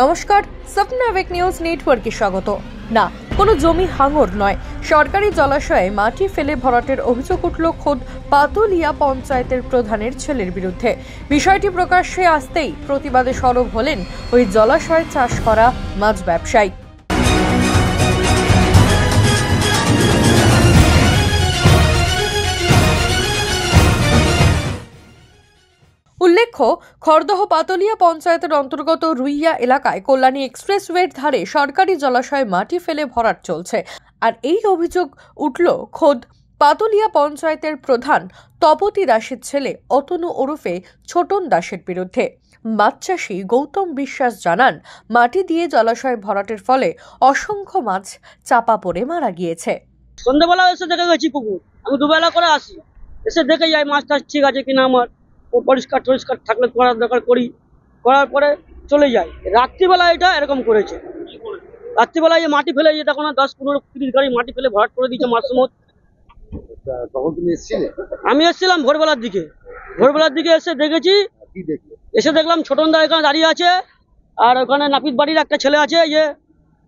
নমস্কার, স্বপ্নাবেক নিউজ নেটওয়ার্কে স্বাগত। না, কোনো জমি হাঙর নয়, সরকারি জলাশয়ে মাটি ফেলে ভরাটের অভিযোগ উঠল খোদ পাতুলিয়া পঞ্চায়েতের প্রধানের ছেলের বিরুদ্ধে। বিষয়টি প্রকাশ্যে আসতেই প্রতিবাদে সরব হলেন ওই জলাশয়ে চাষ করা মাছ ব্যবসায়ী। উল্লেখ্য, খড়দহ পাতুলিয়া পঞ্চায়েতের অন্তর্গত রুইয়া এলাকায় কল্যাণী এক্সপ্রেসওয়ের ধারে সরকারি জলাশয়ে মাটি ফেলে ভরাট চলছে। আর এই অভিযোগ উঠল খোদ পাতুলিয়া পঞ্চায়েতের প্রধান তপতি দাসের ছেলে অতনু ওরফে ছোটন দাসের বিরুদ্ধে। মাছ চাষী গৌতম বিশ্বাস জানান, মাটি দিয়ে জলাশয় ভরাটের ফলে অসংখ্য মাছ চাপা পড়ে মারা গিয়েছে। সন্ধ্যাবেলা এসে দেখে গেছি পুকুর, আমি দুবেলা করে আসি, এসে দেখে যাই মাছটা ঠিক আছে কিনা, আমার পরিষ্কার থাকলে করার দরকার করি, করার পরে চলে যাই। রাত্রিবেলা এটা এরকম করেছে, রাত্রিবেলায় মাটি ফেলে যে তখন 10-15-30 গাড়ি মাটি ফেলে ভরাট করে দিয়েছে মাছ সময়। আমি এসেছিলাম ভোরবেলার দিকে এসে দেখেছি, এসে দেখলাম ছোটন দা এখানে দাঁড়িয়ে আছে, আর ওখানে নাপিত বাড়ির একটা ছেলে আছে, যে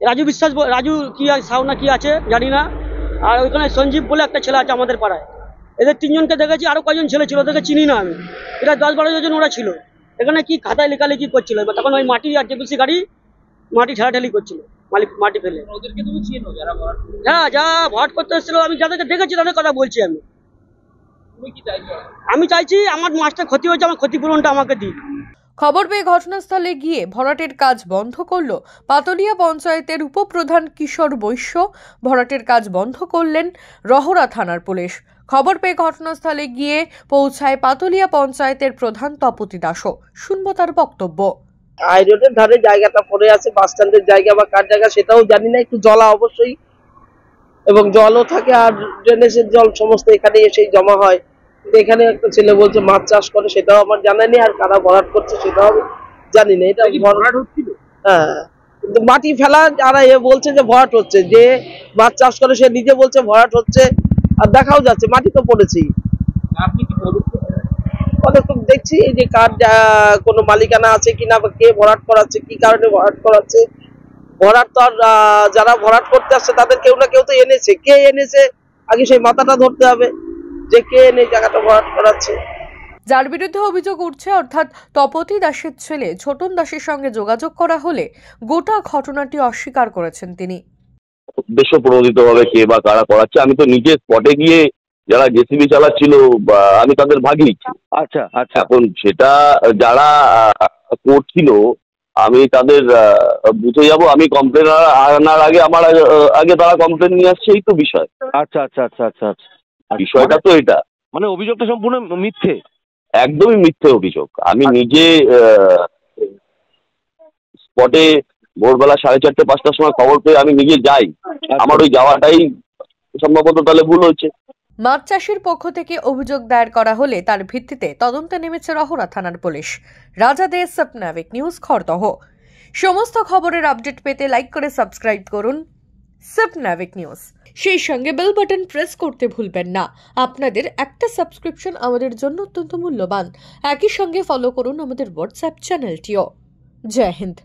রাজু কি সাউ না কি আছে জানি না, আর ওইখানে সঞ্জীব বলে একটা ছেলে আছে আমাদের পাড়ায়। এদের তিনজনকে দেখেছি, আরো কয়েকজন ছেলে ছিল, ওদেরকে চিনি না আমি। এটা 10-12 জন ওরা ছিল। এখানে কি খাতায় লেখালেখি করছিল, তখন ওই মাটি আর জেপিসি গাড়ি মাটি ঠেলাঠেলি করছিল, মাটি ফেলে। ওদেরকে তুমি চিনো যারা ভরাট? হ্যাঁ, যা ভরাট করতে এসেছিল আমি যাদেরকে দেখেছি তাদের কথা বলছি আমি। তুমি কি চাইছো? আমি চাইছি আমার মাছটা ক্ষতি হয়েছে, আমার ক্ষতিপূরণটা আমাকে দিন। খবর পেয়ে ঘটনাস্থলে গিয়ে ভরাটের কাজ বন্ধ করল পাতুলিয়া পঞ্চায়েতের উপপ্রধান কিশোর বৈশ্য। ভরাটের কাজ বন্ধ করলেন রহরা থানার পুলিশ। খবর পেয়ে ঘটনাস্থলে গিয়ে পৌঁছায় পাতুলিয়া পঞ্চায়েতের প্রধান তপতি দাসও। শুনবো তার বক্তব্য। হাই রোডের ধারে জায়গাটা পড়ে আছে, বাস স্ট্যান্ডের জায়গা বা কার জায়গা সেটাও জানি না, একটু জলা অবশ্যই, এবং জলও থাকে, আর ড্রেনেজের জল সমস্ত এখানে এসেই জমা হয়। এখানে একটা ছেলে বলছে মাছ চাষ করে, সেটাও আমার জানা নেই, আর কারা ভরাট করছে সেটাও জানি না। এটা ভরাট হচ্ছিল, হ্যাঁ, কিন্তু মাটি ফেলা যারা বলছে যে ভরাট হচ্ছে, যে মাছ চাষ করে সে নিজে বলছে ভরাট হচ্ছে, আর দেখাও যাচ্ছে মাটি তো পড়েছেই। আপনি কি পদক্ষেপ দেখছি এই যে কার কোনো মালিকানা আছে কিনা, বা কে ভরাট করাচ্ছে, কি কারণে ভরাট করাচ্ছে। ভরাট তো আর যারা ভরাট করতে আসছে তাদের কেউ না কেউ তো এনেছে, কে এনেছে আগে সেই মাথাটা ধরতে হবে, যে কে এনে জায়গাটা ভরাট করাচ্ছে। যার বিরুদ্ধে অভিযোগ উঠছে, অর্থাৎ তপতি দাসের ছেলে ছোটন দাসের সঙ্গে যোগাযোগ করা হলে গোটা ঘটনাটি অস্বীকার করেছেন তিনি। উদ্দেশ্য প্রণোদিত ভাবে কে বা কারা করাচ্ছে, আমি তো নিজে স্পটে গিয়ে যারা জেসিবি চালাচ্ছিল আমি তাদের ভাগিয়েছি। আচ্ছা, এখন সেটা যারা করছিল আমি তাদের বুঝে যাব। আমি কমপ্লেন আনার আগে আগে তারা কমপ্লেন নিয়ে আসছে, এই তো বিষয়। আচ্ছা। বিষয়টা তো এটা, মানে অভিযোগটা সম্পূর্ণ মিথ্যে, একদমই মিথ্যে অভিযোগ। আমি নিজে স্পটে ভোরবেলা 4:30-5টার সময় খবর পেয়ে আমি নিজে যাই। আমার ওই যাওয়াটাই সম্ভবত তাহলে ভুল হয়েছে। মাছ চাষির পক্ষ থেকে অভিযোগ দায়ের করা হলে তার ভিত্তিতে তদন্তে নেমেছে রহরা থানার পুলিশ। রাজা দে, স্বপ্নাবেক নিউজ, খড়দহ। সমস্ত খবরের আপডেট পেতে লাইক করে সাবস্ক্রাইব করুন স্বপ্নাবেক নিউজ। সেই সঙ্গে বেল বাটন প্রেস করতে ভুলবেন না। আপনাদের একটা সাবস্ক্রিপশন আমাদের জন্য অত্যন্ত মূল্যবান। একই সঙ্গে ফলো করুন আমাদের হোয়াটসঅ্যাপ চ্যানেলটিও। জয় হিন্দ।